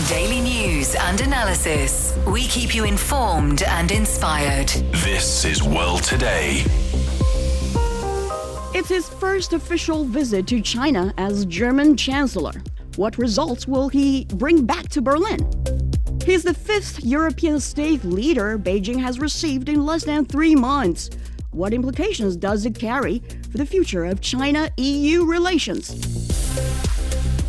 Daily news and analysis. We keep you informed and inspired. This is World Today. It's his first official visit to China as German chancellor. What results will he bring back to Berlin? He's the fifth European state leader Beijing has received in less than 3 months. What implications does it carry for the future of China-EU relations?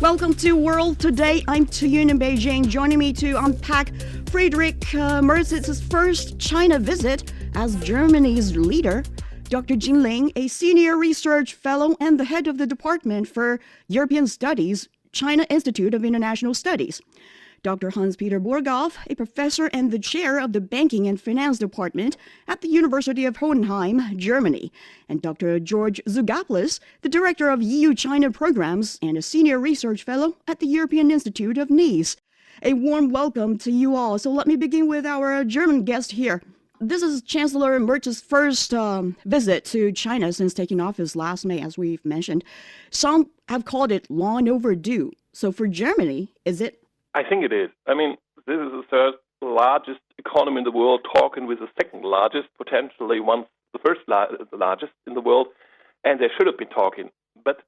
Welcome to World Today. I'm Tuyun in Beijing. Joining me to unpack Friedrich Merz's first China visit as Germany's leader, Dr. JIN Ling, a senior research fellow and the head of the Department for European Studies, China Institute of International Studies. Dr. Hans-Peter Burghof, a professor and the chair of the Banking and Finance Department at the University of Hohenheim, Germany. And Dr. George Tzogopoulos, the director of EU-China programs and a senior research fellow at the European Institute of Nice. A warm welcome to you all. So let me begin with our German guest here. This is Chancellor Merz's first visit to China since taking office last May, as we've mentioned. Some have called it long overdue. So for Germany, is it? I think it is. I mean, this is the third largest economy in the world, talking with the second largest, potentially once the first largest in the world, and they should have been talking. But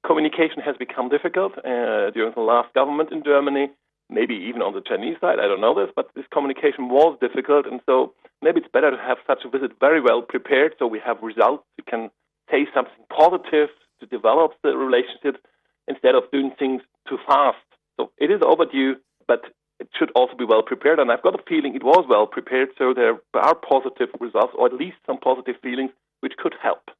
communication has become difficult during the last government in Germany, maybe even on the Chinese side, I don't know this, but this communication was difficult, and so maybe it's better to have such a visit very well prepared so we have results, we can say something positive to develop the relationship instead of doing things too fast. So it is overdue, but it should also be well prepared. And I've got a feeling it was well prepared, so there are positive results, or at least some positive feelings, which could help.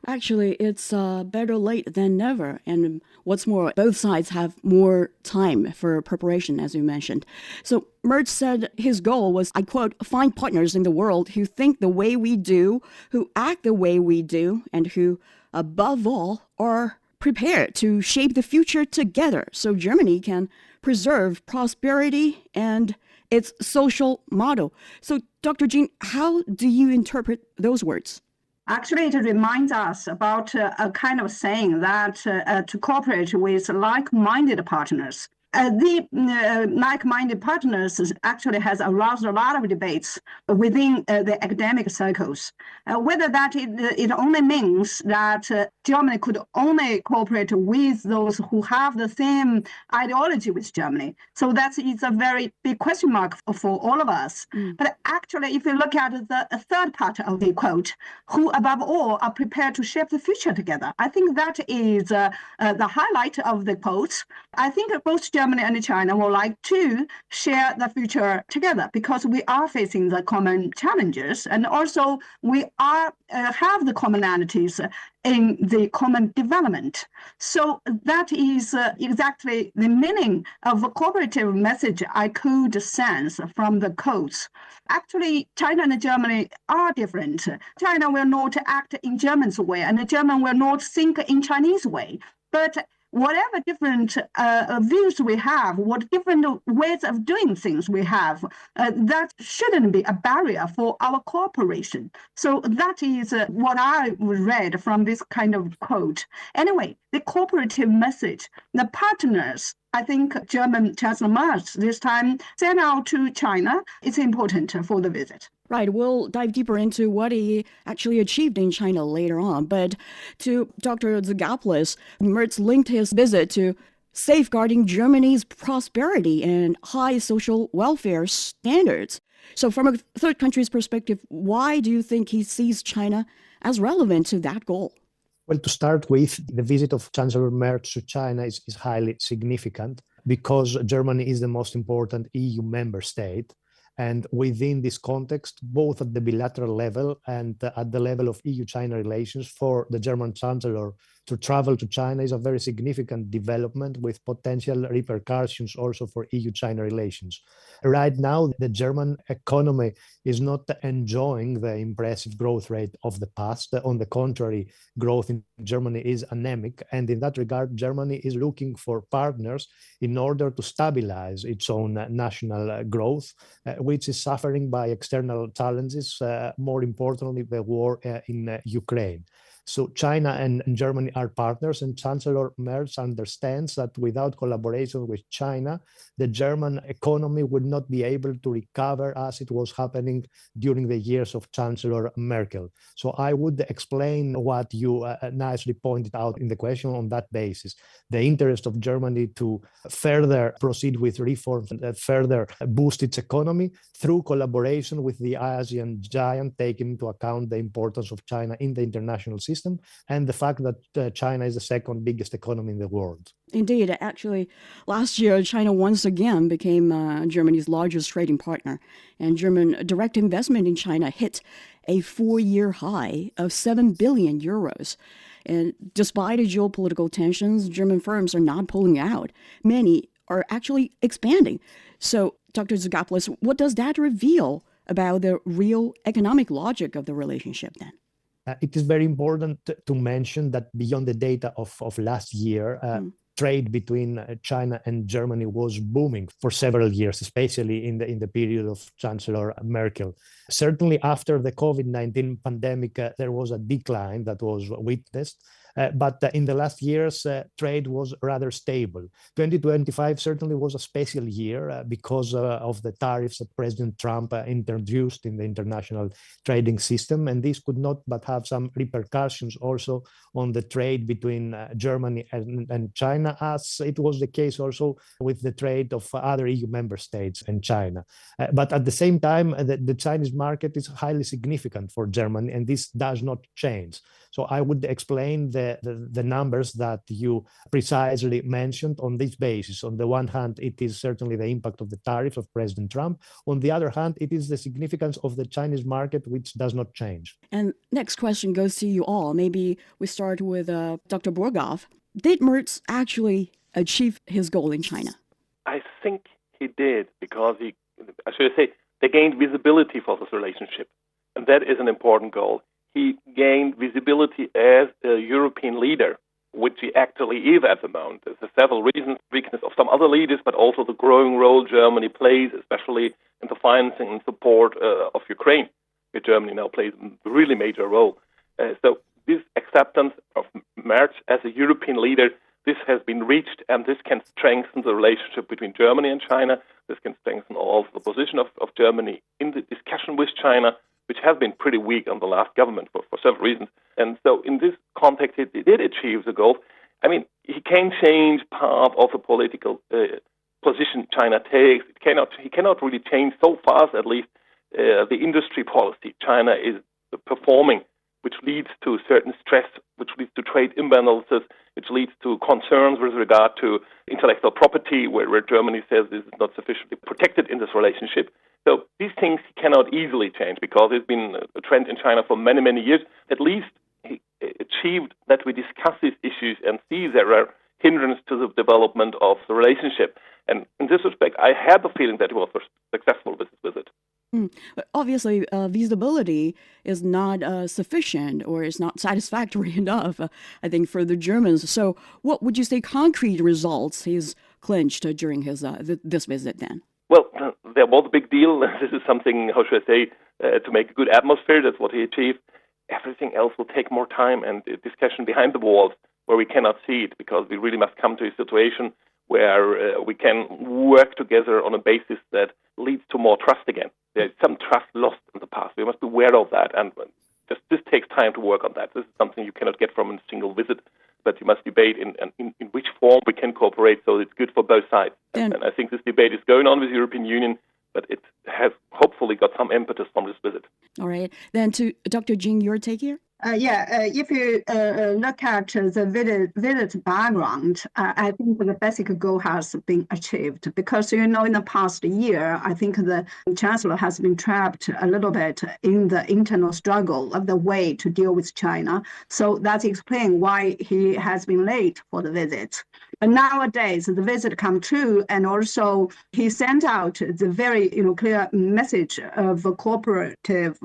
Actually, it's better late than never. And what's more, both sides have more time for preparation, as you mentioned. So Merz said his goal was, I quote, find partners in the world who think the way we do, who act the way we do, and who, above all, are prepared to shape the future together so Germany can preserve prosperity and its social model. So, Dr. Jin, how do you interpret those words? Actually, it reminds us about a kind of saying that to cooperate with like-minded partners. The like-minded partners actually has aroused a lot of debates within the academic circles. Whether that it only means that Germany could only cooperate with those who have the same ideology with Germany. So it's a very big question mark for all of us. But actually, if you look at the third part of the quote, who above all are prepared to shape the future together, I think that is the highlight of the quote. I think both Germany and China would like to share the future together because we are facing the common challenges, and also we are have the commonalities in the common development. So that is exactly the meaning of a cooperative message I could sense from the quotes. Actually, China and Germany are different. China will not act in German's way, and German will not think in Chinese way. But whatever different views we have, what different ways of doing things we have, that shouldn't be a barrier for our cooperation. So that is what I read from this kind of quote. Anyway, the cooperative message, the partners, I think German Chancellor Merz this time sent out to China. It's important for the visit. Right, we'll dive deeper into what he actually achieved in China later on. But to Dr. Tzogopoulos, Merz linked his visit to safeguarding Germany's prosperity and high social welfare standards. So from a third country's perspective, why do you think he sees China as relevant to that goal? Well, to start with, the visit of Chancellor Merz to China is highly significant because Germany is the most important EU member state. And within this context, both at the bilateral level and at the level of EU-China relations, for the German Chancellor to travel to China is a very significant development with potential repercussions also for EU-China relations. Right now, the German economy is not enjoying the impressive growth rate of the past. On the contrary, growth in Germany is anemic. And in that regard, Germany is looking for partners in order to stabilize its own national growth, which is suffering by external challenges, more importantly, the war in Ukraine. So China and Germany are partners, and Chancellor Merz understands that without collaboration with China, the German economy would not be able to recover as it was happening during the years of Chancellor Merkel. So I would explain what you nicely pointed out in the question on that basis. The interest of Germany to further proceed with reforms and further boost its economy through collaboration with the Asian giant, taking into account the importance of China in the international system and the fact that China is the second biggest economy in the world. Indeed. Actually, last year, China once again became Germany's largest trading partner, and German direct investment in China hit a 4-year high of 7 billion euros. And despite the geopolitical tensions, German firms are not pulling out. Many are actually expanding. So, Dr. Tzogopoulos, what does that reveal about the real economic logic of the relationship then? It is very important to mention that beyond the data of last year, trade between China and Germany was booming for several years, especially in the period of Chancellor Merkel. Certainly after the COVID-19 pandemic, there was a decline that was witnessed. But in the last years, trade was rather stable. 2025 certainly was a special year because of the tariffs that President Trump introduced in the international trading system. And this could not but have some repercussions also on the trade between Germany and China, as it was the case also with the trade of other EU member states and China. But at the same time, the Chinese market is highly significant for Germany, and this does not change. So I would explain the numbers that you precisely mentioned on this basis. On the one hand, it is certainly the impact of the tariffs of President Trump. On the other hand, it is the significance of the Chinese market, which does not change. And next question goes to you all. Maybe we start with Dr. Burghof. Did Merz actually achieve his goal in China? I think he did, because they gained visibility for this relationship. And that is an important goal. He gained visibility as a European leader, which he actually is at the moment. There's several reasons, weakness of some other leaders, but also the growing role Germany plays, especially in the financing and support of Ukraine, where Germany now plays a really major role. So this acceptance of Merz as a European leader, this has been reached, and this can strengthen the relationship between Germany and China. This can strengthen also the position of Germany in the discussion with China, which has been pretty weak on the last government for several reasons. And so in this context, he did achieve the goal. I mean, he can change part of the political position China takes. He cannot really change so fast, at least, the industry policy China is performing, which leads to certain stress, which leads to trade imbalances, which leads to concerns with regard to intellectual property, where Germany says this is not sufficiently protected in this relationship. So these things he cannot easily change, because it's been a trend in China for many, many years. At least he achieved that we discuss these issues and see there are hindrances to the development of the relationship. And in this respect, I had the feeling that he was successful with his visit. But obviously, visibility is not sufficient, or is not satisfactory enough, I think, for the Germans. So what would you say concrete results he's clinched during his this visit then? Well, there was a big deal. This is something, how should I say, to make a good atmosphere. That's what he achieved. Everything else will take more time, and discussion behind the walls where we cannot see it, because we really must come to a situation where we can work together on a basis that leads to more trust again. There's some trust lost in the past. We must be aware of that, and this takes time to work on that. This is something you cannot get from a single visit, but you must debate in which form we can cooperate so it's good for both sides. And I think this debate is going on with the European Union, but it has hopefully got some impetus from this visit. All right. Then to Dr. Jin, your take here? If you look at the visit background, I think the basic goal has been achieved, because, in the past year, I think the chancellor has been trapped a little bit in the internal struggle of the way to deal with China. So that's explained why he has been late for the visit. But nowadays, the visit come true, and also he sent out the very clear message of a cooperative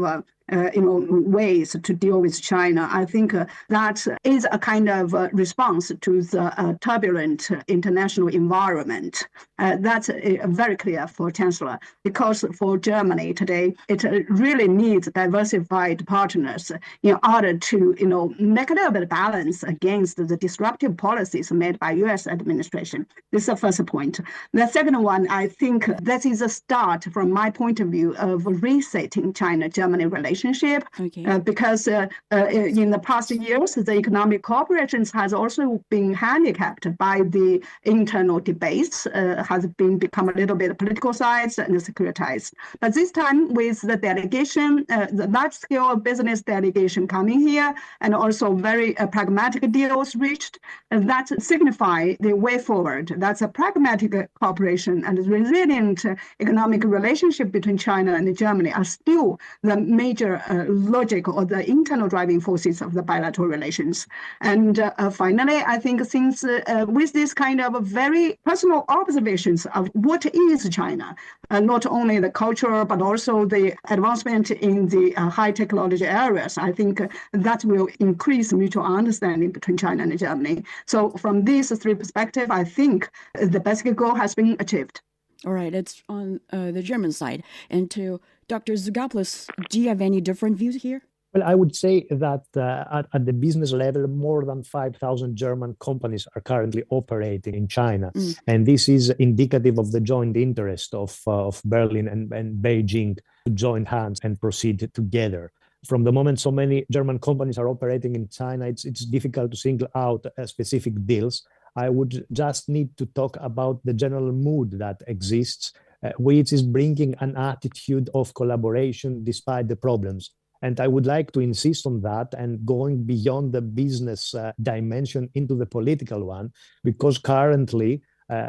ways to deal with China. I think that is a kind of response to the turbulent international environment. That's very clear for Chancellor, because for Germany today, it really needs diversified partners in order to, make a little bit of balance against the disruptive policies made by U.S. administration. This is the first point. The second one, I think that is a start, from my point of view, of resetting China-Germany relationship. Okay. Because in the past years, the economic cooperation has also been handicapped by the internal debates, has become a little bit politicized and securitized. But this time, with the delegation, the large-scale business delegation coming here, and also very pragmatic deals reached, that signify the way forward. That's a pragmatic cooperation and resilient economic relationship between China and Germany are still the major logic or the internal driving forces of the bilateral relations. And finally, I think since with this kind of very personal observations of what is China, not only the culture, but also the advancement in the high technology areas, I think that will increase mutual understanding between China and Germany. So from these three perspectives, I think the basic goal has been achieved. All right, it's on the German side. And to Dr. Tzogopoulos, do you have any different views here? Well, I would say that at the business level, more than 5,000 German companies are currently operating in China. And this is indicative of the joint interest of Berlin and Beijing to join hands and proceed together. From the moment so many German companies are operating in China, it's difficult to single out specific deals. I would just need to talk about the general mood that exists, which is bringing an attitude of collaboration despite the problems. And I would like to insist on that and going beyond the business dimension into the political one, because currently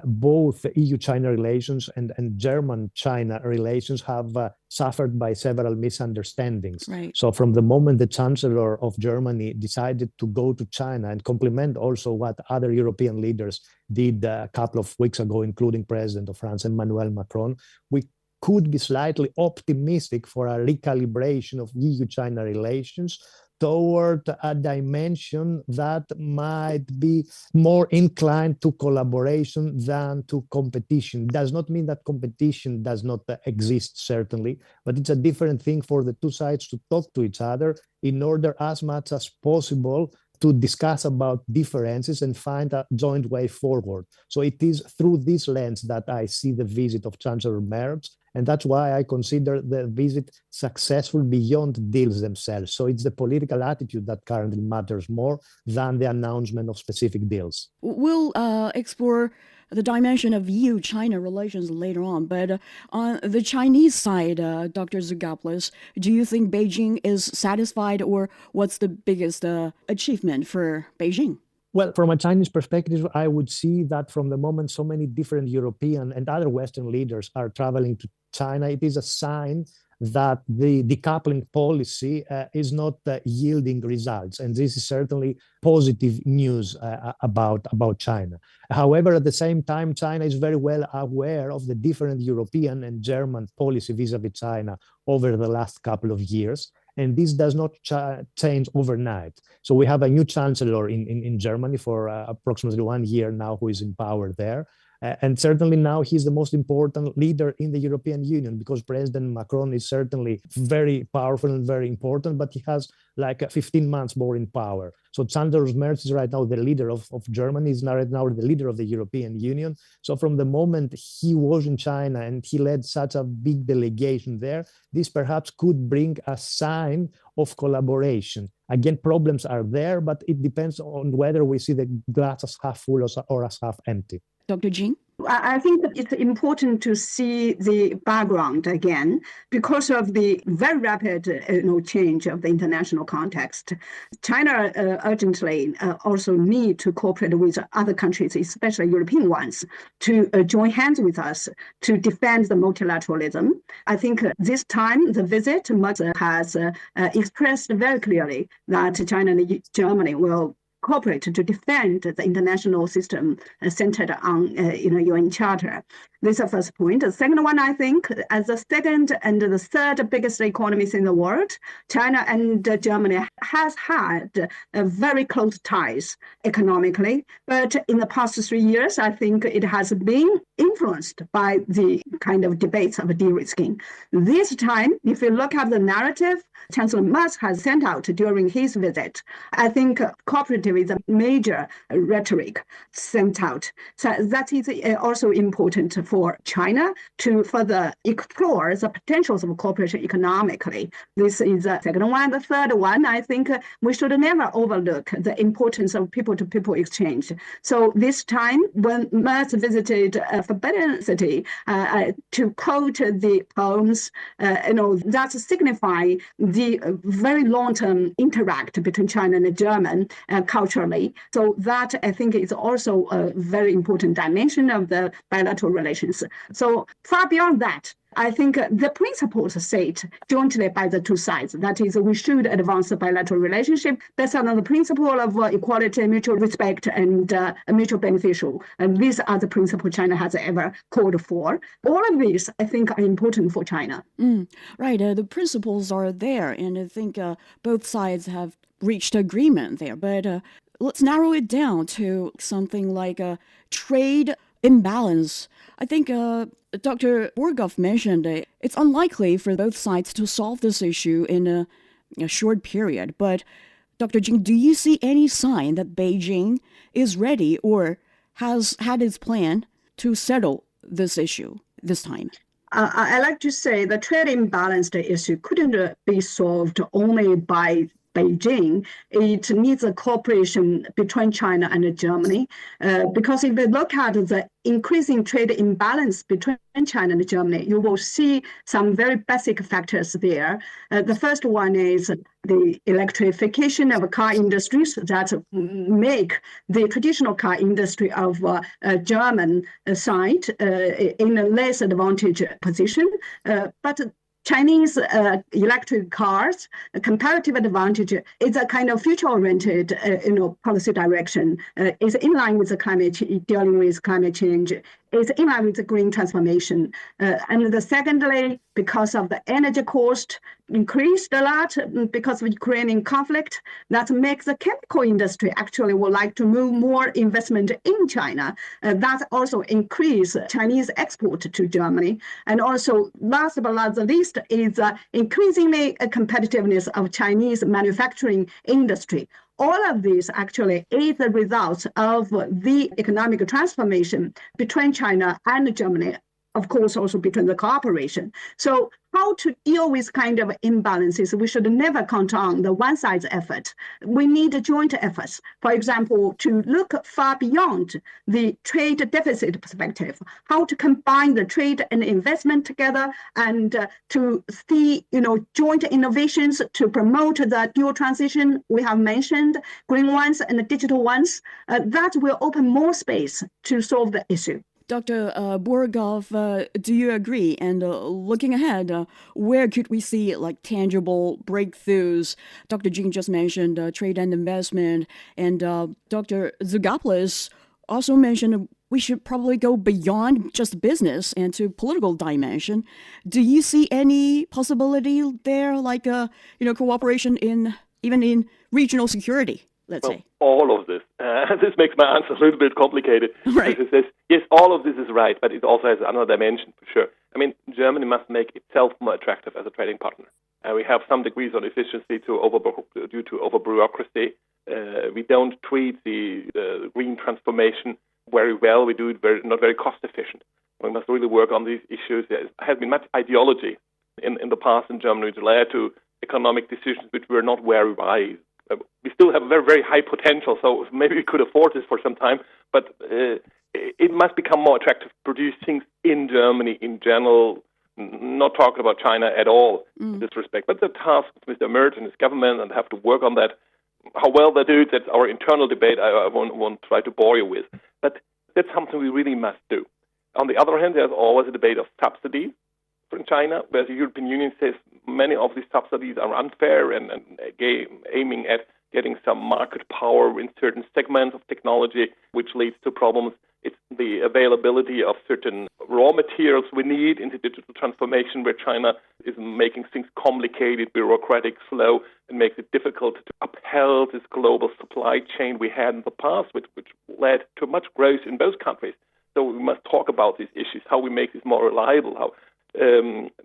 both EU-China relations and German-China relations have suffered by several misunderstandings. Right. So from the moment the Chancellor of Germany decided to go to China and complement also what other European leaders did a couple of weeks ago, including President of France, Emmanuel Macron, we could be slightly optimistic for a recalibration of EU-China relations toward a dimension that might be more inclined to collaboration than to competition. Does not mean that competition does not exist, certainly, but it's a different thing for the two sides to talk to each other in order as much as possible to discuss about differences and find a joint way forward. So it is through this lens that I see the visit of Chancellor Merz, and that's why I consider the visit successful beyond deals themselves. So it's the political attitude that currently matters more than the announcement of specific deals. We'll explore the dimension of EU-China relations later on, but on the Chinese side, Dr. Tzogopoulos, do you think Beijing is satisfied, or what's the biggest achievement for Beijing? Well, from a Chinese perspective, I would see that from the moment so many different European and other Western leaders are traveling to China, it is a sign that the decoupling policy is not yielding results. And this is certainly positive news about China. However, at the same time, China is very well aware of the different European and German policy vis-a-vis China over the last couple of years. And this does not change overnight. So we have a new chancellor in Germany for approximately 1 year now who is in power there. And certainly now he's the most important leader in the European Union, because President Macron is certainly very powerful and very important, but he has like 15 months more in power. So Chancellor Merz is right now the leader of Germany, is right now the leader of the European Union. So from the moment he was in China and he led such a big delegation there, this perhaps could bring a sign of collaboration. Again, problems are there, but it depends on whether we see the glass as half full or as half empty. Dr. Jin? I think that it's important to see the background again because of the very rapid change of the international context. China urgently also need to cooperate with other countries, especially European ones, to join hands with us to defend the multilateralism. I think this time the visit has expressed very clearly that China and Germany will cooperate to defend the international system centered on UN Charter. This is the first point. The second one, I think, as the second and the third biggest economies in the world, China and Germany has had very close ties economically. But in the past 3 years, I think it has been influenced by the kind of debates of de-risking. This time, if you look at the narrative Chancellor Merz has sent out during his visit, I think cooperative is a major rhetoric sent out. So that is also important for China to further explore the potentials of cooperation economically. This is the second one. The third one, I think we should never overlook the importance of people-to-people exchange. So this time, when Merz visited Forbidden City, to quote the poems, that signify the very long-term interact between China and German culturally. So that, I think, is also a very important dimension of the bilateral relations. So far beyond that, I think the principles set jointly by the two sides, that is, we should advance the bilateral relationship based on the principle of equality, mutual respect, and mutual beneficial. And these are the principles China has ever called for. All of these, I think, are important for China. Right. The principles are there, and I think both sides have reached agreement there. But let's narrow it down to something like a trade imbalance. I think Dr. Burghof mentioned it's unlikely for both sides to solve this issue in a short period. But Dr. Jin, do you see any sign that Beijing is ready or has had its plan to settle this issue this time? I like to say the trade imbalance issue couldn't be solved only by Beijing. It needs a cooperation between China and Germany, because if you look at the increasing trade imbalance between China and Germany, you will see some very basic factors there. The first one is the electrification of car industries that make the traditional car industry of German side in a less advantageous position. But Chinese electric cars, a comparative advantage is a kind of future-oriented, policy direction. Is in line with the dealing with climate change. Is in line with the green transformation. And secondly, because of the energy cost increased a lot because of Ukrainian conflict, that makes the chemical industry actually would like to move more investment in China. That also increase Chinese export to Germany. And also, last but not the least, is increasingly a competitiveness of Chinese manufacturing industry. All of this actually is the result of the economic transformation between China and Germany, of course, also between the cooperation. So how to deal with kind of imbalances, we should never count on the one side's effort. We need joint efforts. For example, to look far beyond the trade deficit perspective, how to combine the trade and investment together, and to see, joint innovations to promote the dual transition we have mentioned, green ones and digital ones. That will open more space to solve the issue. Dr. Burghof, do you agree? And looking ahead, where could we see tangible breakthroughs? Dr. Jin just mentioned trade and investment, and Dr. Tzogopoulos also mentioned we should probably go beyond just business and to political dimension. Do you see any possibility there, cooperation even in regional security? Let's say. All of this. This makes my answer a little bit complicated. Right. It says, yes, all of this is right, but it also has another dimension for sure. I mean, Germany must make itself more attractive as a trading partner. We have some degrees of efficiency due to over-bureaucracy. We don't treat the green transformation very well. We do it not very cost-efficient. We must really work on these issues. There has been much ideology in the past in Germany, which led to economic decisions which were not very wise. We still have very, very high potential, so maybe we could afford this for some time, but it must become more attractive to produce things in Germany in general, not talking about China at all in this respect. But the task of Mr. Merz and his government, and have to work on that. How well they do it, that's our internal debate. I won't try to bore you with. But that's something we really must do. On the other hand, there's always a debate of subsidies from China, where the European Union says many of these subsidies are unfair and aiming at getting some market power in certain segments of technology, which leads to problems. It's the availability of certain raw materials we need in the digital transformation, where China is making things complicated, bureaucratic, slow, and makes it difficult to uphold this global supply chain we had in the past, which led to much growth in both countries. So we must talk about these issues, how we make this more reliable, how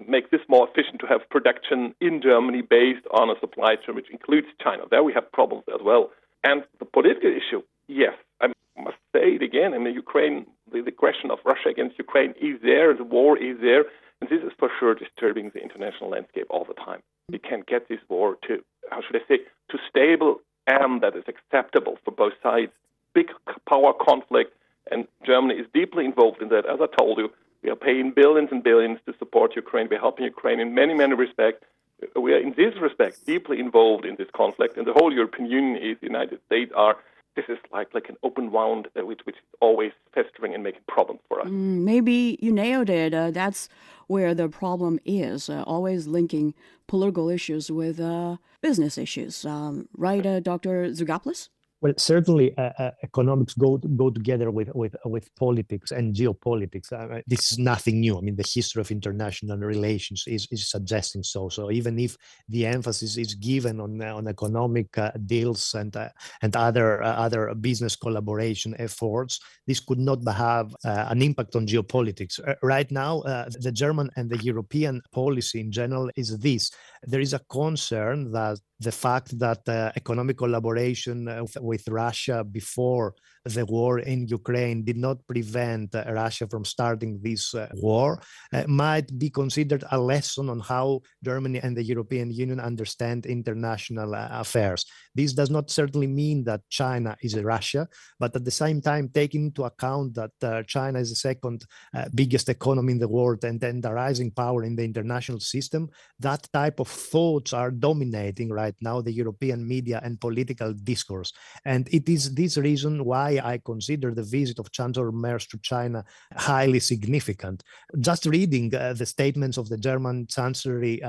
make this more efficient to have production in Germany based on a supply chain which includes China. There we have problems as well. And the political issue, yes, I must say it again, I mean, Ukraine, the question of Russia against Ukraine is there, the war is there, and this is for sure disturbing the international landscape all the time. We can't get this war to, to stable and that is acceptable for both sides. Big power conflict, and Germany is deeply involved in that. As I told you, we are paying billions and billions to support Ukraine. We're helping Ukraine in many, many respects. We are, in this respect, deeply involved in this conflict, and the whole European Union is, the United States are. This is like an open wound, which is always festering and making problems for us. Maybe you nailed it. That's where the problem is, always linking political issues with business issues. Right, Dr. Tzogopoulos? Well, certainly economics go together with politics and geopolitics. This is nothing new. I mean, the history of international relations is suggesting so. So even if the emphasis is given on economic deals and other business collaboration efforts, this could not have an impact on geopolitics. Right now, the German and the European policy in general is this. There is a concern that the fact that economic collaboration with Russia before the war in Ukraine did not prevent Russia from starting this war might be considered a lesson on how Germany and the European Union understand international affairs. This does not certainly mean that China is Russia, but at the same time, taking into account that China is the second biggest economy in the world and the rising power in the international system, that type of thoughts are dominating right now the European media and political discourse. And it is this reason why I consider the visit of Chancellor Merz to China highly significant. Just reading the statements of the German Chancellery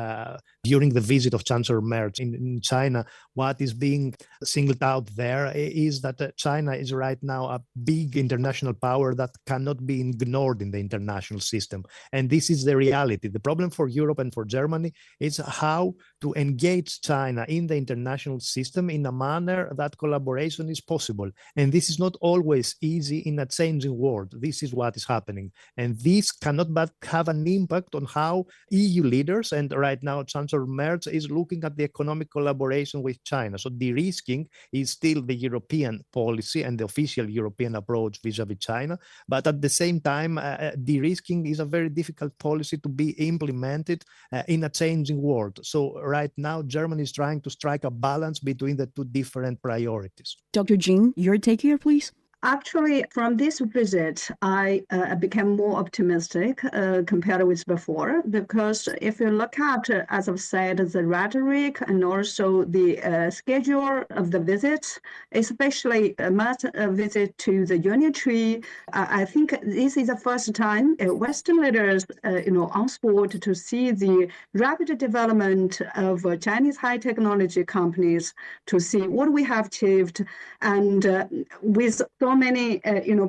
during the visit of Chancellor Merz in China, what is being singled out there is that China is right now a big international power that cannot be ignored in the international system. And this is the reality. The problem for Europe and for Germany is how to engage China in the international system in a manner that collaboration is possible. And this is not always easy in a changing world. This is what is happening. And this cannot but have an impact on how EU leaders, and right now Chancellor Merz is looking at the economic collaboration with China. So de-risking is still the European policy and the official European approach vis-a-vis China. But at the same time, de-risking is a very difficult policy to be implemented in a changing world. So right now, Germany is trying to strike a balance between the two different priorities. Dr. Jin, your take here, please. Actually, from this visit, I became more optimistic compared with before, because if you look at, as I've said, the rhetoric and also the schedule of the visit, especially a visit to the Union Tree, I think this is the first time Western leaders, on sport to see the rapid development of Chinese high technology companies, to see what we have achieved, and with so many,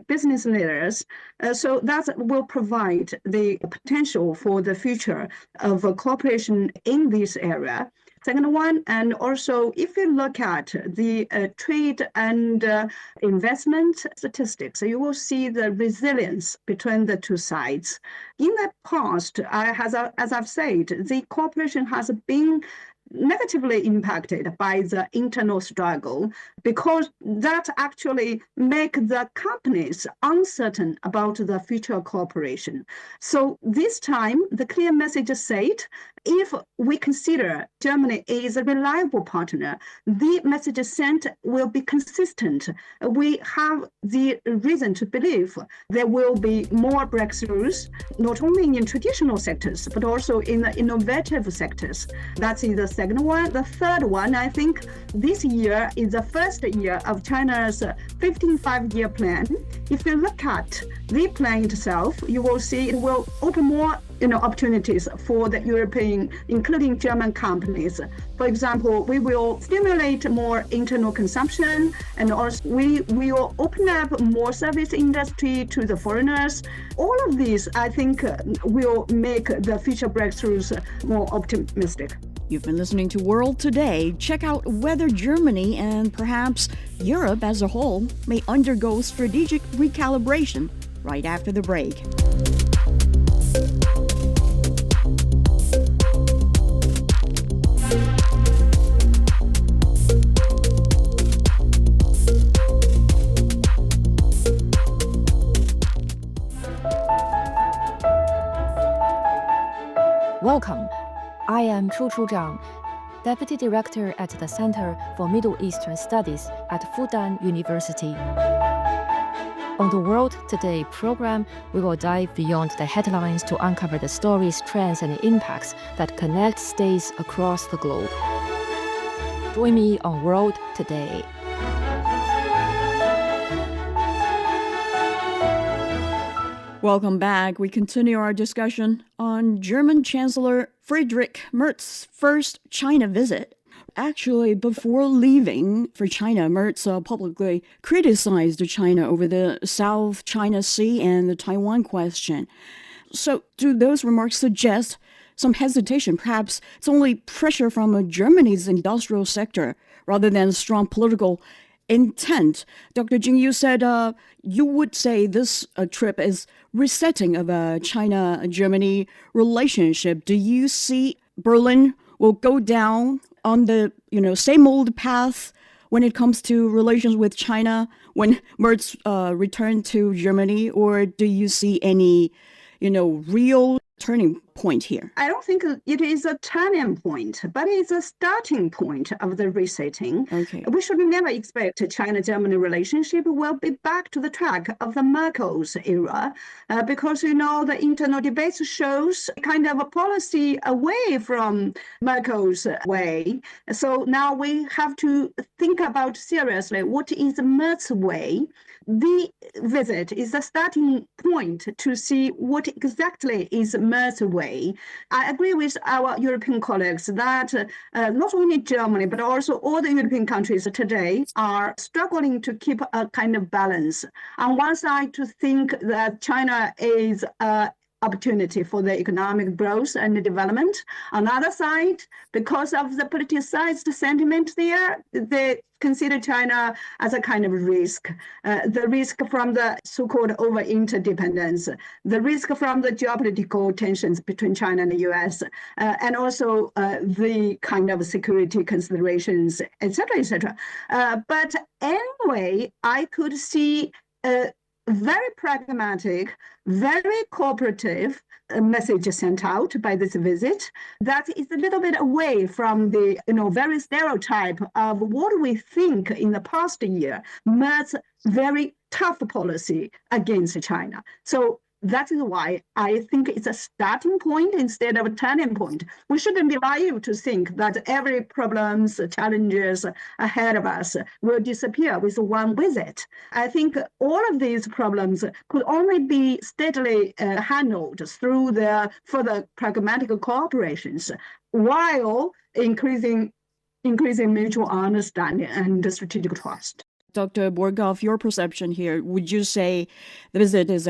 business leaders. So that will provide the potential for the future of cooperation in this area. Second one, and also if you look at the trade and investment statistics, you will see the resilience between the two sides. In the past, as I've said, the cooperation has been negatively impacted by the internal struggle, because that actually make the companies uncertain about the future cooperation. So this time, the clear message said, if we consider Germany is a reliable partner, the message sent will be consistent. We have the reason to believe there will be more breakthroughs, not only in traditional sectors, but also in the innovative sectors. That's the second one. The third one, I think this year is the first year of China's 15th five-year plan. If you look at the plan itself, you will see it will open more opportunities for the European, including German companies. For example, we will stimulate more internal consumption, and also we will open up more service industry to the foreigners. All of these, I think, will make the future breakthroughs more optimistic. You've been listening to World Today. Check out whether Germany and perhaps Europe as a whole may undergo strategic recalibration right after the break. Welcome. I am Chu Zhang, Deputy Director at the Center for Middle Eastern Studies at Fudan University. On the World Today program, we will dive beyond the headlines to uncover the stories, trends, and impacts that connect states across the globe. Join me on World Today. Welcome back. We continue our discussion on German Chancellor Friedrich Merz's first China visit. Actually, before leaving for China, Merz publicly criticized China over the South China Sea and the Taiwan question. So, do those remarks suggest some hesitation? Perhaps it's only pressure from Germany's industrial sector rather than strong political intent. Dr. Jin, you said you would say this trip is resetting of a China-Germany relationship. Do you see Berlin will go down on the same old path when it comes to relations with China when Merz returned to Germany, or do you see any real turning point here? I don't think it is a turning point, but it's a starting point of the resetting. Okay. We should never expect China-Germany relationship will be back to the track of the Merkel's era, because the internal debate shows kind of a policy away from Merkel's way. So now we have to think about seriously what is Merz's way. The visit is a starting point to see what exactly is Merz's way. I agree with our European colleagues that not only Germany, but also all the European countries today are struggling to keep a kind of balance. On one side, to think that China is opportunity for the economic growth and development. On the other side, because of the politicized sentiment there, they consider China as a kind of risk. The risk from the so-called over-interdependence, the risk from the geopolitical tensions between China and the US, and also the kind of security considerations, et cetera, but anyway, I could see very pragmatic, very cooperative message sent out by this visit that is a little bit away from the very stereotype of what we think in the past year, Merz's very tough policy against China. So that is why I think it's a starting point instead of a turning point. We shouldn't be naive to think that every problems, challenges ahead of us will disappear with one visit. I think all of these problems could only be steadily handled through the further pragmatic cooperations while increasing mutual understanding and strategic trust. Dr. Burghof, your perception here, would you say the visit is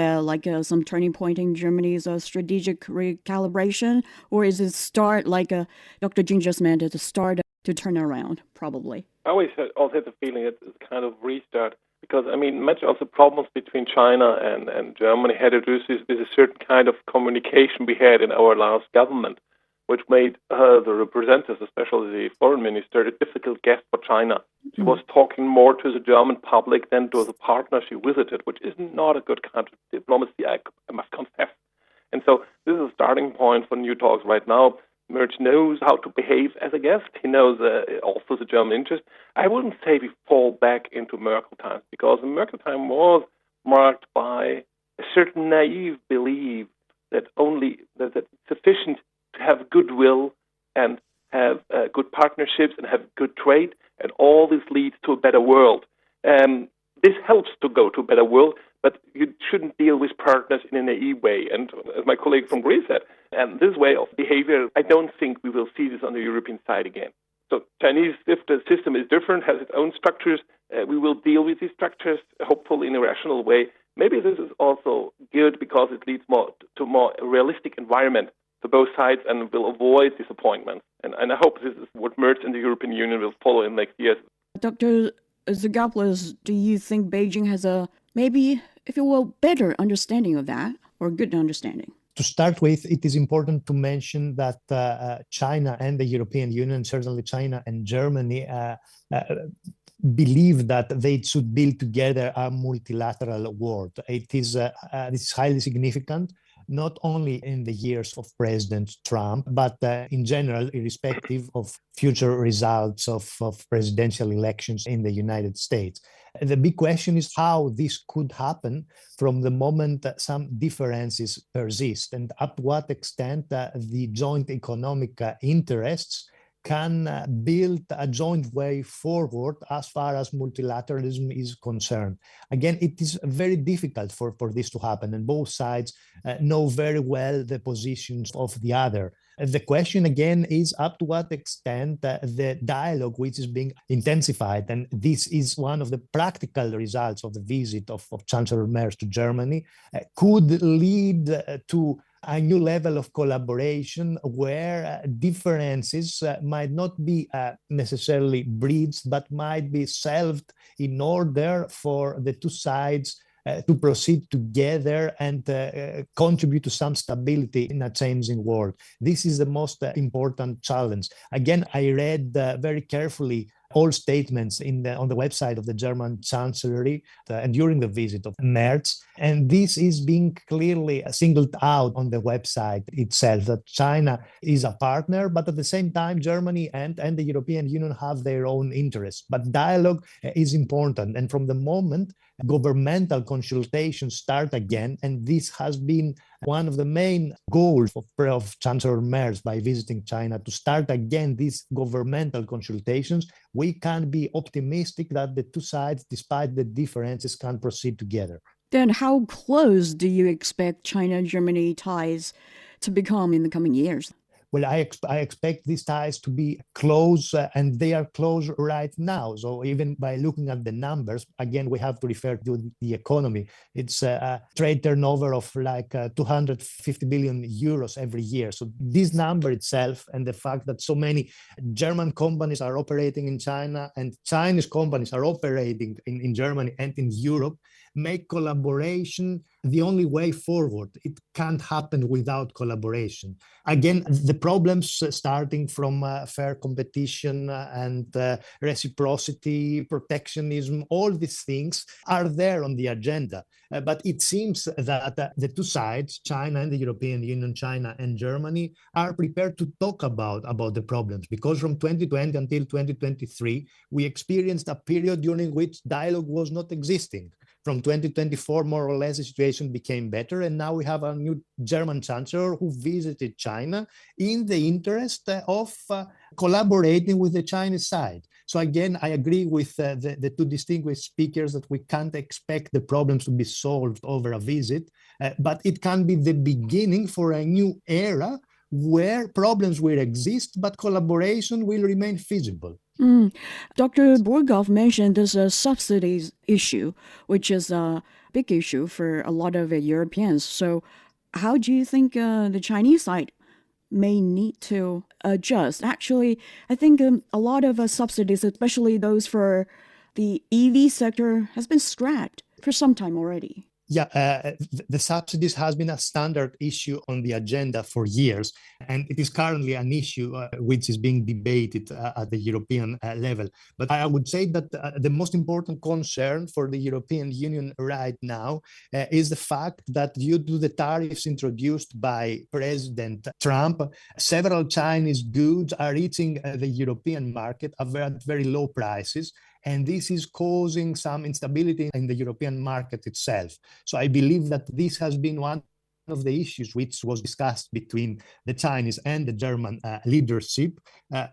some turning point in Germany's strategic recalibration, or is it start like Dr. Jin just meant, to start to turn around, probably? I always also had the feeling it's kind of restart, because, much of the problems between China and Germany had to do with a certain kind of communication we had in our last government, which made the representatives, especially the foreign minister, a difficult guest for China. She was talking more to the German public than to the partner she visited, which is not a good kind of diplomacy, I must confess. And so this is a starting point for new talks right now. Merz knows how to behave as a guest. He knows also the German interest. I wouldn't say we fall back into Merkel times, because the Merkel time was marked by a certain naive belief that it's sufficient to have goodwill and have good partnerships and have good trade, and all this leads to a better world. This helps to go to a better world, but you shouldn't deal with partners in a naive way. And as my colleague from Greece said, And this way of behavior, I don't think we will see this on the European side again. So Chinese, if the system is different, has its own structures, we will deal with these structures, hopefully in a rational way. Maybe this is also good because it leads to a more realistic environment for both sides and will avoid disappointments. And I hope this is what Merz and the European Union will follow in next years. Dr. Tzogopoulos, do you think Beijing has a, maybe, if you will, better understanding of that, or good understanding? To start with, it is important to mention that China and the European Union, certainly China and Germany, believe that they should build together a multilateral world. This is highly significant, not only in the years of President Trump, but in general, irrespective of future results of presidential elections in the United States. The big question is how this could happen from the moment that some differences persist, and up to what extent the joint economic interests can build a joint way forward as far as multilateralism is concerned. Again, it is very difficult for this to happen, and both sides know very well the positions of the other. The question again is up to what extent the dialogue which is being intensified, and this is one of the practical results of the visit of Chancellor Merz to Germany, could lead to a new level of collaboration where differences might not be necessarily bridged, but might be solved in order for the two sides to proceed together and contribute to some stability in a changing world. This is the most important challenge. Again, I read very carefully all statements on the website of the German chancellery and during the visit of Merz. And this is being clearly singled out on the website itself, that China is a partner, but at the same time, Germany and the European Union have their own interests. But dialogue is important. And from the moment governmental consultations start again, and this has been one of the main goals of Chancellor Merz by visiting China, to start again these governmental consultations, we can be optimistic that the two sides, despite the differences, can proceed together. Then how close do you expect China-Germany ties to become in the coming years? Well, I expect these ties to be close, and they are close right now. So even by looking at the numbers, again, we have to refer to the economy. It's a trade turnover of like 250 billion euros every year. So this number itself, and the fact that so many German companies are operating in China and Chinese companies are operating in Germany and in Europe, make collaboration the only way forward. It can't happen without collaboration. Again, the problems starting from fair competition and reciprocity, protectionism, all these things are there on the agenda. But it seems that the two sides, China and the European Union, China and Germany, are prepared to talk about the problems, because from 2020 until 2023, we experienced a period during which dialogue was not existing. From 2024, more or less, the situation became better. And now we have a new German chancellor who visited China in the interest of collaborating with the Chinese side. So again, I agree with the two distinguished speakers that we can't expect the problems to be solved over a visit, but it can be the beginning for a new era where problems will exist, but collaboration will remain feasible. Dr. Burghof mentioned this subsidies issue, which is a big issue for a lot of Europeans. So how do you think the Chinese side may need to adjust? Actually, I think a lot of subsidies, especially those for the EV sector, has been scrapped for some time already. Yeah, the subsidies has been a standard issue on the agenda for years, and it is currently an issue which is being debated at the European level. But I would say that the most important concern for the European Union right now is the fact that due to the tariffs introduced by President Trump, several Chinese goods are reaching the European market at very low prices. And this is causing some instability in the European market itself. So I believe that this has been one of the issues which was discussed between the Chinese and the German leadership,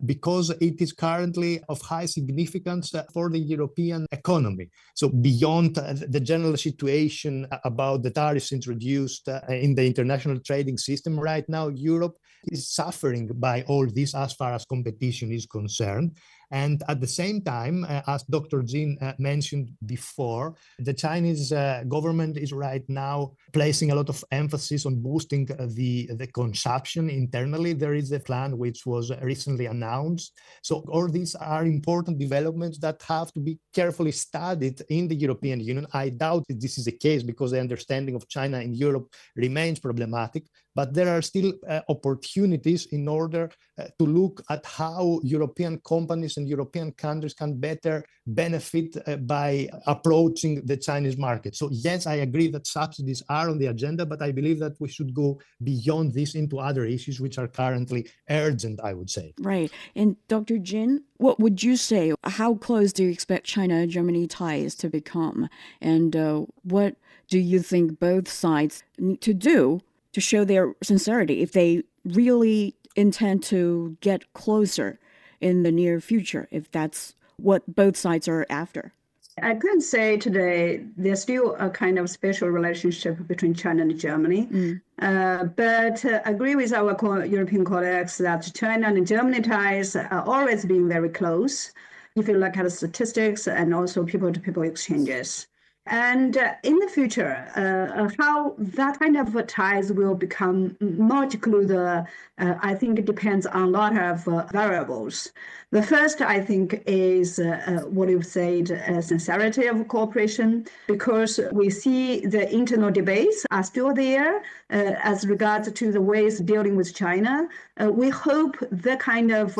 because it is currently of high significance for the European economy. So beyond the general situation about the tariffs introduced in the international trading system, right now Europe is suffering by all this as far as competition is concerned. And at the same time, as Dr. Jin mentioned before, the Chinese government is right now placing a lot of emphasis on boosting the consumption internally. There is a plan which was recently announced. So all these are important developments that have to be carefully studied in the European Union. I doubt that this is the case because the understanding of China in Europe remains problematic, but there are still opportunities in order to look at how European companies and European countries can better benefit by approaching the Chinese market. So yes, I agree that subsidies are on the agenda, but I believe that we should go beyond this into other issues which are currently urgent, I would say. Right. And Dr. Jin, what would you say? How close do you expect China-Germany ties to become? And what do you think both sides need to do to show their sincerity if they really intend to get closer in the near future, if that's what both sides are after? I could say today there's still a kind of special relationship between China and Germany. But I agree with our European colleagues that China and Germany ties are always being very close, if you look at the statistics and also people-to-people exchanges. And in the future, how that kind of ties will become much closer, I think it depends on a lot of variables. The first, I think, is what you've said, sincerity of cooperation, because we see the internal debates are still there as regards to the ways dealing with China. We hope the kind of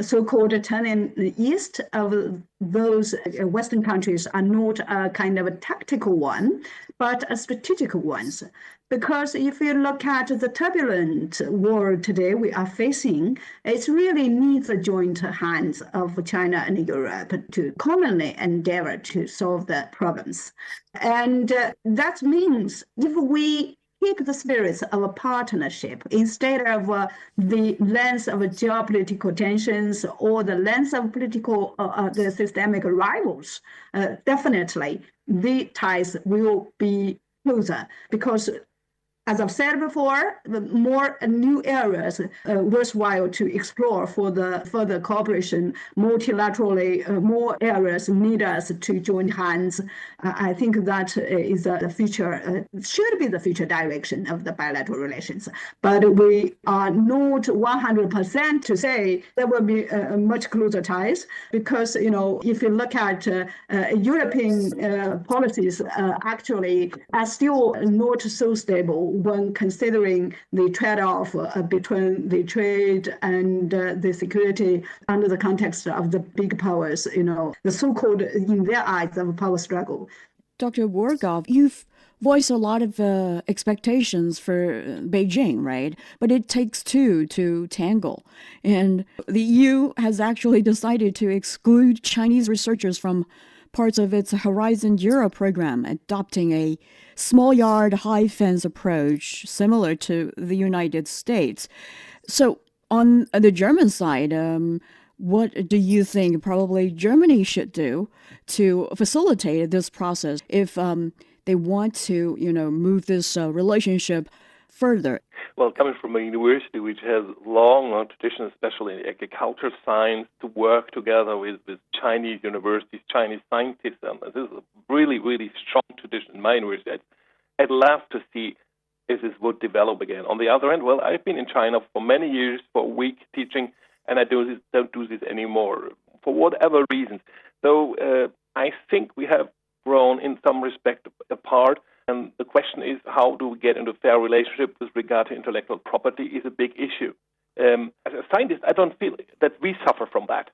so-called turning east of those Western countries are not a kind of a tactical one, but a strategic ones. Because if you look at the turbulent world today we are facing, it really needs the joint hands of China and Europe to commonly endeavor to solve the problems. And that means if we keep the spirits of a partnership instead of the lens of geopolitical tensions or the lens of political the systemic rivals, definitely the ties will be closer because, as I've said before, the more new areas worthwhile to explore for the further cooperation multilaterally, more areas need us to join hands. I think that is the future, should be the future direction of the bilateral relations. But we are not 100% to say there will be much closer ties because, if you look at European policies, actually are still not so stable when considering the trade-off between the trade and the security under the context of the big powers, the so-called, in their eyes, of power struggle. Dr. Burghof, you've voiced a lot of expectations for Beijing, right? But it takes two to tangle. And the EU has actually decided to exclude Chinese researchers from parts of its Horizon Europe program, adopting a small yard, high fence approach similar to the United States. So on the German side, what do you think probably Germany should do to facilitate this process if they want to, move this relationship further? Well, coming from a university which has long tradition, especially in agriculture science, to work together with Chinese universities, Chinese scientists, and this is a really, really strong tradition in my university. I'd love to see if this would develop again. On the other hand, well, I've been in China for many years for a week teaching, and I don't do this anymore for whatever reasons. So I think we have grown in some respect apart. And the question is, how do we get into a fair relationship with regard to intellectual property is a big issue. As a scientist, I don't feel that we suffer from that,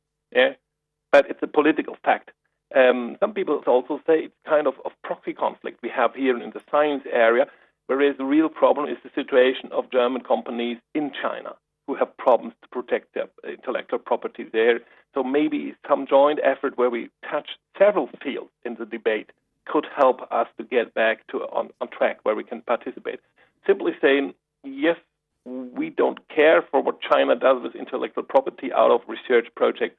but it's a political fact. Some people also say it's kind of proxy conflict we have here in the science area, whereas the real problem is the situation of German companies in China who have problems to protect their intellectual property there. So maybe some joint effort where we touch several fields in the debate could help us to get back to on track where we can participate. simply saying, yes, we don't care for what China does with intellectual property out of research projects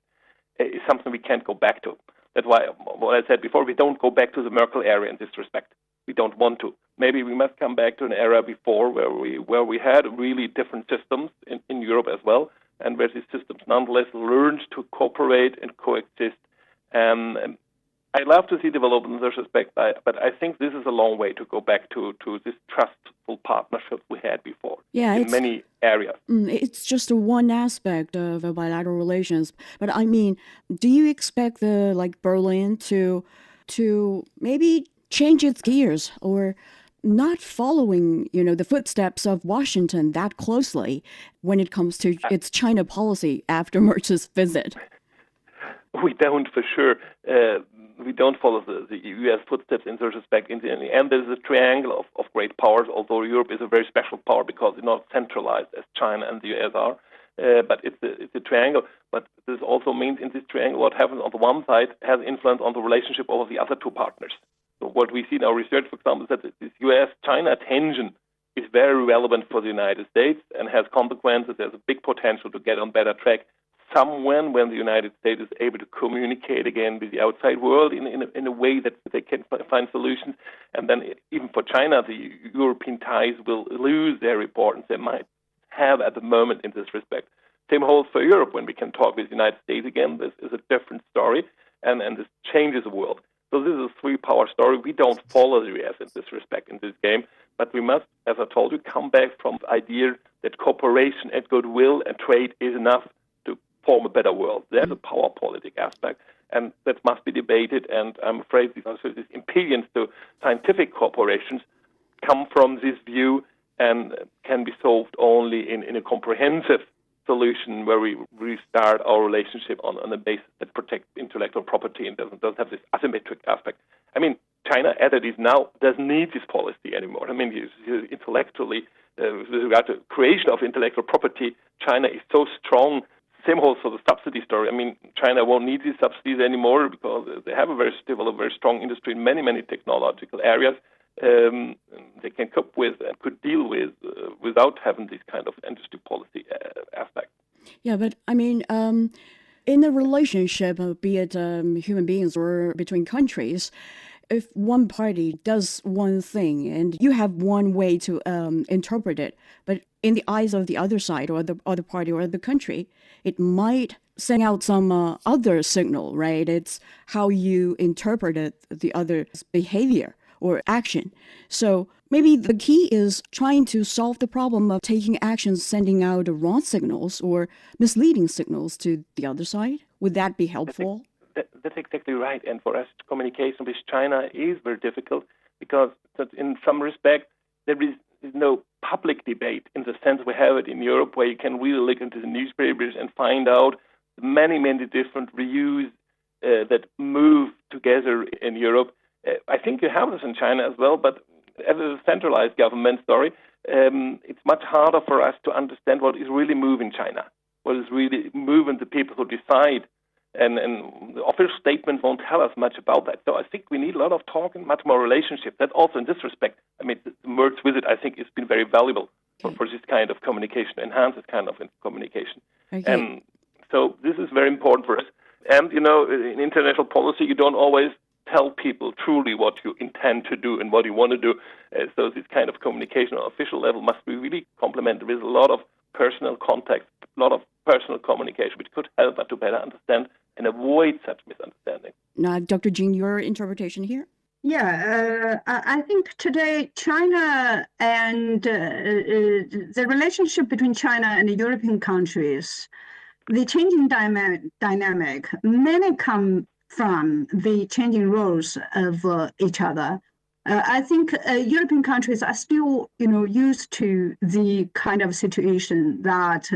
is something we can't go back to. That's why, what I said before, we don't go back to the Merkel era in this respect. We don't want to. Maybe we must come back to an era before where we had really different systems in Europe as well, and where these systems nonetheless learned to cooperate and coexist. And I love to see development in this respect, but I think this is a long way to go back to this trustful partnership we had before in many areas. It's just one aspect of bilateral relations. But I mean, do you expect Berlin to maybe change its gears or not following, the footsteps of Washington that closely when it comes to its China policy after Merz's visit? We don't, for sure. We don't follow the U.S. footsteps in this respect. In the end, there's a triangle of great powers, although Europe is a very special power because it's not centralized as China and the U.S. are. But it's a triangle. But this also means in this triangle, what happens on the one side has influence on the relationship of the other two partners. So what we see in our research, for example, is that this U.S.-China tension is very relevant for the United States and has consequences. There's a big potential to get on better track when the United States is able to communicate again with the outside world in a way that they can find solutions. And then even for China, the European ties will lose their importance they might have at the moment in this respect. Same holds for Europe. When we can talk with the United States again, this is a different story, and this changes the world. So this is a three-power story. We don't follow the U.S. in this respect, in this game, but we must, as I told you, come back from the idea that cooperation and goodwill and trade is enough to form a better world. There's a power politic aspect, and that must be debated, and I'm afraid these impediments to scientific corporations come from this view and can be solved only in a comprehensive solution where we restart our relationship on a basis that protects intellectual property and doesn't have this asymmetric aspect. I mean, China, as it is now, doesn't need this policy anymore. I mean, intellectually, with regard to creation of intellectual property, China is so strong. Same holds for the subsidy story. I mean, China won't need these subsidies anymore because they have a very strong industry in many, many technological areas. They can cope with and could deal with without having this kind of industry policy aspect. Yeah, but I mean, in a relationship, be it human beings or between countries, if one party does one thing and you have one way to interpret it, but in the eyes of the other side or the other party or the country, it might send out some other signal, right? It's how you interpreted the other's behavior or action. So maybe the key is trying to solve the problem of taking actions, sending out wrong signals or misleading signals to the other side. Would that be helpful? That's exactly right. And for us, communication with China is very difficult because in some respect, there is no public debate in the sense we have it in Europe, where you can really look into the newspapers and find out many, many different views that move together in Europe. I think you have this in China as well, but as a centralized government story, it's much harder for us to understand what is really moving China, what is really moving the people who decide. And the official statement won't tell us much about that. So I think we need a lot of talk and much more relationship. That also in this respect, I mean, the Merz visit, I think, has been very valuable for this kind of communication, enhance this kind of communication. Okay. And so this is very important for us. And, in international policy, you don't always tell people truly what you intend to do and what you want to do. So this kind of communication on official level must be really complemented with a lot of personal contact, a lot of personal communication, which could help us to better understand and avoid such misunderstanding. Now, Dr. Jin, your interpretation here? Yeah, I think today China and the relationship between China and the European countries, the changing dynamic, many come from the changing roles of each other. I think European countries are still, used to the kind of situation that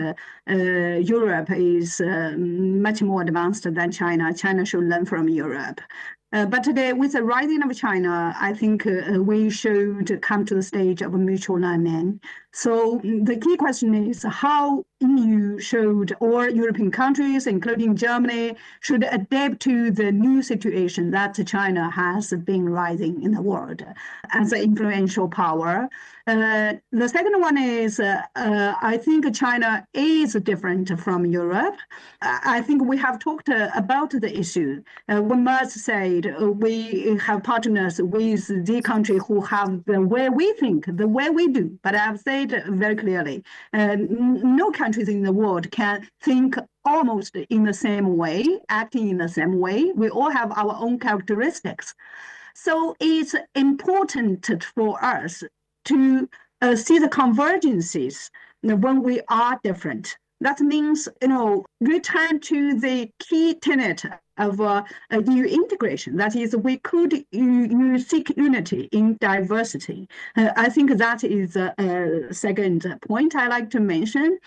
Europe is much more advanced than China. China should learn from Europe. But today, with the rising of China, I think we should come to the stage of mutual learning. So the key question is how EU should, or European countries, including Germany, should adapt to the new situation that China has been rising in the world as an influential power. The second one is, I think China is different from Europe. I think we have talked about the issue. When Merz said we have partners with the country who have the way we think, the way we do. But I've said very clearly, no countries in the world can think almost in the same way, acting in the same way. We all have our own characteristics. So it's important for us to see the convergences when we are different. That means, return to the key tenet of EU integration. That is, we could seek unity in diversity. I think that is a second point I like to mention.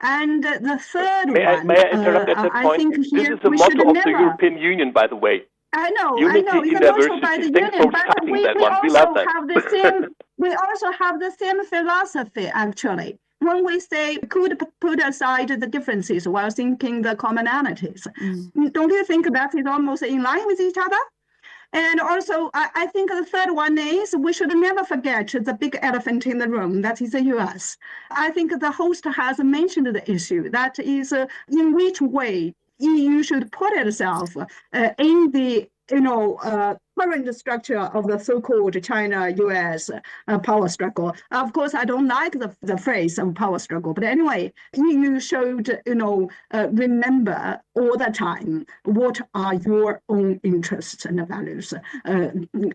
And the third may one, may I interrupt at that point? I think here this is the we motto should of never, the European Union, by the way. I know, Unity in it's also by diversity. the Thanks union, for but citing we that one. We also love that. have the same. We also have the same philosophy, actually. When we say we could put aside the differences while thinking the commonalities, don't you think that is almost in line with each other? And also, I think the third one is we should never forget the big elephant in the room, that is the US. I think the host has mentioned the issue, that is in which way EU should put itself in the current structure of the so-called China-US power struggle. Of course, I don't like the phrase of power struggle, but anyway, EU should, remember all the time what are your own interests and values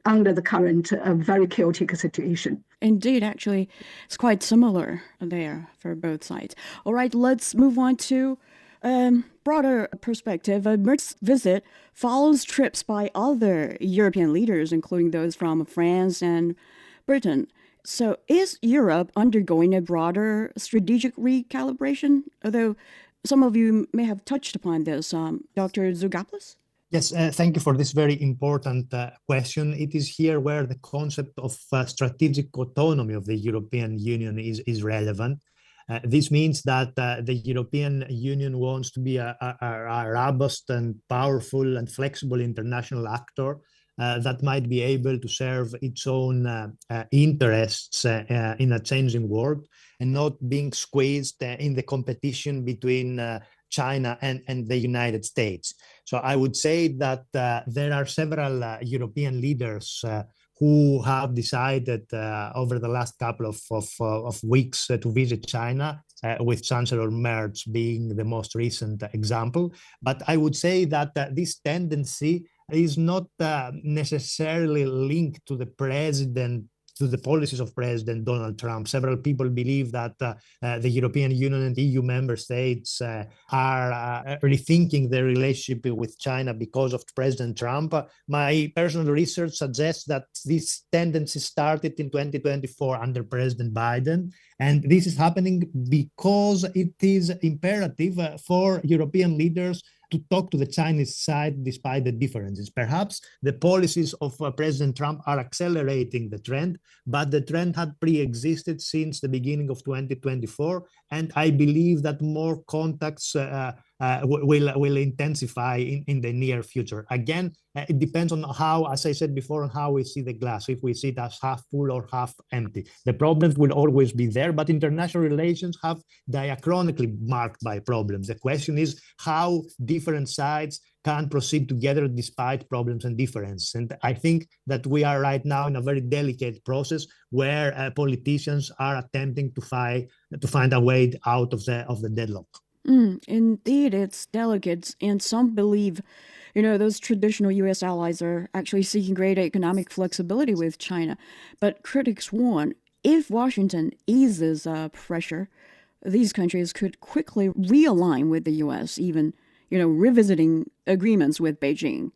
under the current very chaotic situation. Indeed, actually, it's quite similar there for both sides. All right, let's move on to broader perspective. Merz's visit follows trips by other European leaders, including those from France and Britain. So is Europe undergoing a broader strategic recalibration? Although some of you may have touched upon this. Dr. Tzogopoulos? Yes, thank you for this very important question. It is here where the concept of strategic autonomy of the European Union is relevant. This means that the European Union wants to be a robust and powerful and flexible international actor that might be able to serve its own interests in a changing world and not being squeezed in the competition between China and the United States. So I would say that there are several European leaders who have decided over the last couple of weeks to visit China, with Chancellor Merz being the most recent example. But I would say that this tendency is not necessarily linked to the policies of President Donald Trump. Several people believe that the European Union and EU member states are rethinking their relationship with China because of President Trump. My personal research suggests that this tendency started in 2024 under President Biden. And this is happening because it is imperative for European leaders to talk to the Chinese side despite the differences. Perhaps the policies of President Trump are accelerating the trend, but the trend had pre-existed since the beginning of 2024. And I believe that more contacts will intensify in the near future. Again, it depends on how, as I said before, on how we see the glass, if we see it as half full or half empty. The problems will always be there, but international relations have diachronically marked by problems. The question is how different sides can proceed together despite problems and differences. And I think that we are right now in a very delicate process where politicians are attempting to find a way out of the deadlock. Indeed, it's delicate, and some believe, those traditional U.S. allies are actually seeking greater economic flexibility with China. But critics warn, if Washington eases pressure, these countries could quickly realign with the U.S., even, revisiting agreements with Beijing.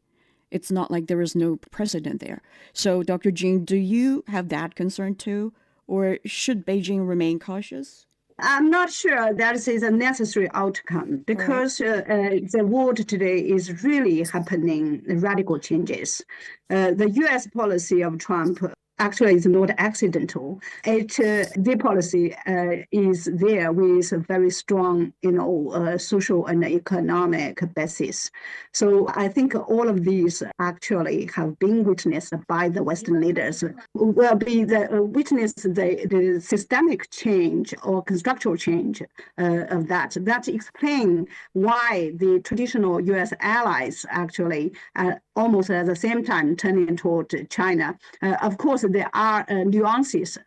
It's not like there is no precedent there. So, Dr. Jin, do you have that concern too? Or should Beijing remain cautious? I'm not sure that is a necessary outcome because the world today is really happening radical changes. The U.S. policy of Trump actually is not accidental. The policy is there with a very strong, social and economic basis. So I think all of these actually have been witnessed by the Western leaders. Will be witness the systemic change or structural change of that. That explains why the traditional U.S. allies actually almost at the same time turning toward China. Of course, there are nuances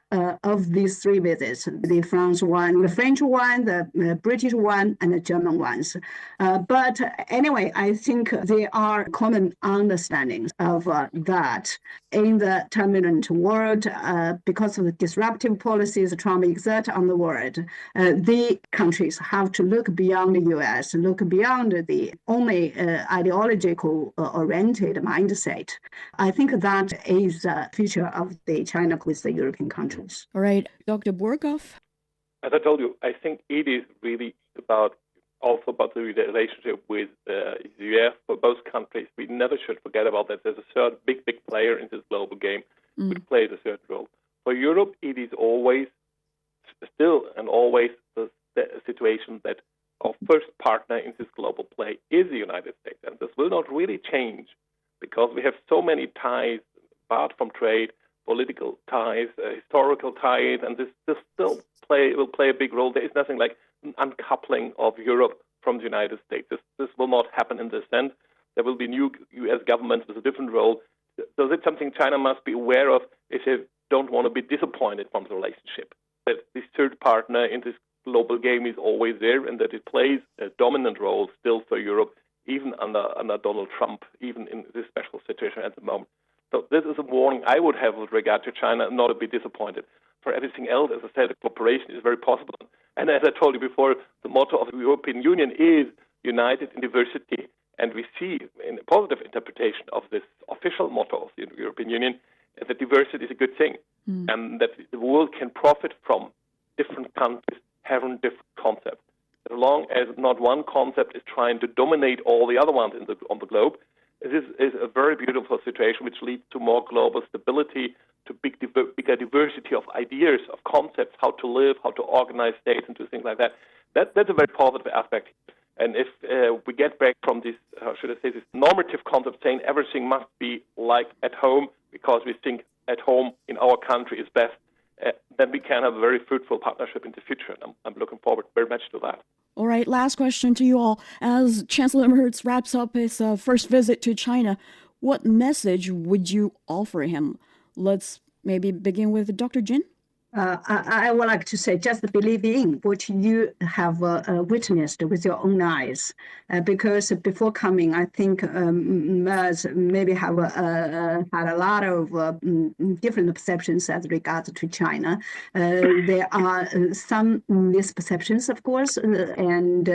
of these three visits: the French one, the British one, and the German ones. But anyway, I think there are common understandings of that in the turbulent world because of the disruptive policies Trump exerts on the world. The countries have to look beyond the U.S., look beyond the only ideological oriented mindset. I think that is a feature of the China with the European countries. All right, Dr. Burghof. As I told you, I think it is really also about the relationship with the U.S. for both countries. We never should forget about that. There's a certain big player in this global game which plays a certain role. For Europe, it is always the situation that our first partner in this global play is the United States. And this will not really change because we have so many ties, apart from trade, political ties, historical ties, and this still will play a big role. There is nothing like an uncoupling of Europe from the United States. This will not happen in this sense. There will be new U.S. governments with a different role. So that's something China must be aware of if they don't want to be disappointed from the relationship. That this third partner in this global game is always there and that it plays a dominant role still for Europe, even under Donald Trump, even in this special situation at the moment. So this is a warning I would have with regard to China, not to be disappointed. For everything else, as I said, cooperation is very possible. And as I told you before, the motto of the European Union is united in diversity. And we see in a positive interpretation of this official motto of the European Union that diversity is a good thing and that the world can profit from different countries having different concepts. As long as not one concept is trying to dominate all the other ones on the globe, this is a very beautiful situation which leads to more global stability, to bigger diversity of ideas, of concepts, how to live, how to organize states, and to things like that. That's a very positive aspect. And if we get back from this, this normative concept saying everything must be like at home because we think at home in our country is best, then we can have a very fruitful partnership in the future. And I'm looking forward very much to that. All right, last question to you all. As Chancellor Merz wraps up his first visit to China, what message would you offer him? Let's maybe begin with Dr. Jin. I would like to say, just believe in what you have witnessed with your own eyes. Because before coming, I think Merz maybe have had a lot of different perceptions as regards to China. There are some misperceptions, of course, and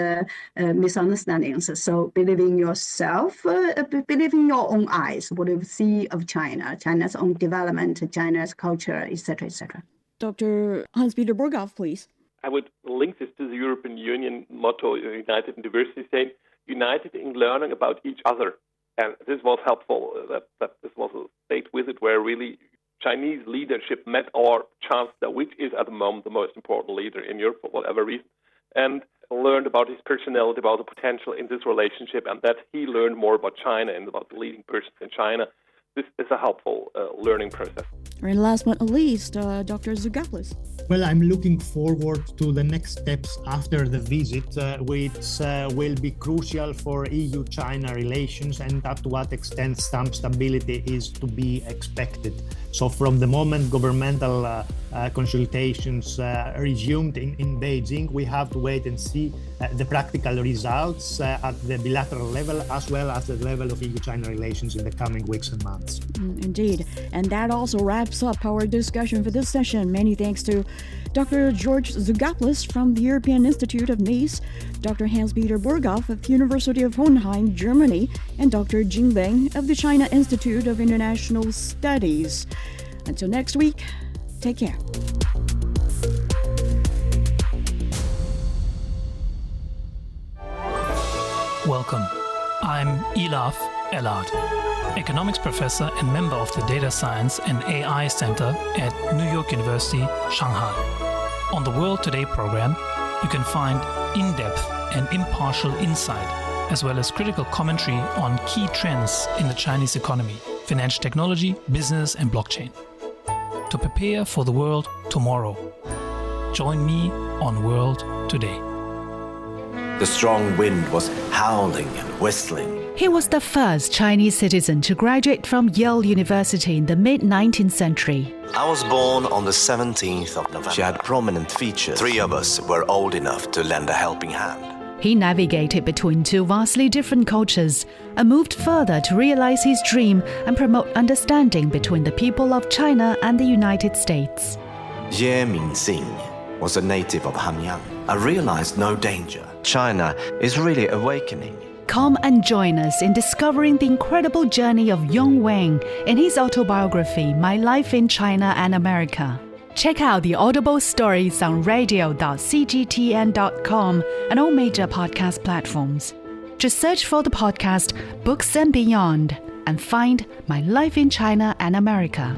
misunderstandings. So believe in yourself, believe in your own eyes, what you see of China, China's own development, China's culture, etc., etc. Dr. Hans-Peter Burghof, please. I would link this to the European Union motto, United in Diversity, saying united in learning about each other. And this was helpful, that this was a state visit where really Chinese leadership met our chancellor, which is at the moment the most important leader in Europe for whatever reason, and learned about his personality, about the potential in this relationship, and that he learned more about China and about the leading persons in China. This is a helpful learning process. And last but not least, Dr. Tzogopoulos. Well, I'm looking forward to the next steps after the visit, which will be crucial for EU-China relations and to what extent some stability is to be expected. So from the moment governmental consultations resumed in Beijing, we have to wait and see the practical results at the bilateral level as well as the level of EU-China relations in the coming weeks and months. Indeed. And that also wraps up our discussion for this session. Many thanks to Dr. George Tzogopoulos from the European Institute of Nice, Dr. Hans-Peter Burghof of the University of Hohenheim, Germany, and Dr. JIN Ling of the China Institute of International Studies. Until next week, take care. Welcome. I'm Ilaf, Allard, economics professor and member of the Data Science and AI Center at New York University, Shanghai. On the World Today program, you can find in-depth and impartial insight, as well as critical commentary on key trends in the Chinese economy, financial technology, business, and blockchain. To prepare for the world tomorrow, join me on World Today. The strong wind was howling and whistling. He was the first Chinese citizen to graduate from Yale University in the mid-19th century. I was born on the 17th of November. She had prominent features. 3 of us were old enough to lend a helping hand. He navigated between 2 vastly different cultures and moved further to realize his dream and promote understanding between the people of China and the United States. Ye Mingxing was a native of Hanyang. I realized no danger. China is really awakening. Come and join us in discovering the incredible journey of Yong Wang in his autobiography, My Life in China and America. Check out the Audible stories on radio.cgtn.com and all major podcast platforms. Just search for the podcast Books and Beyond and find My Life in China and America.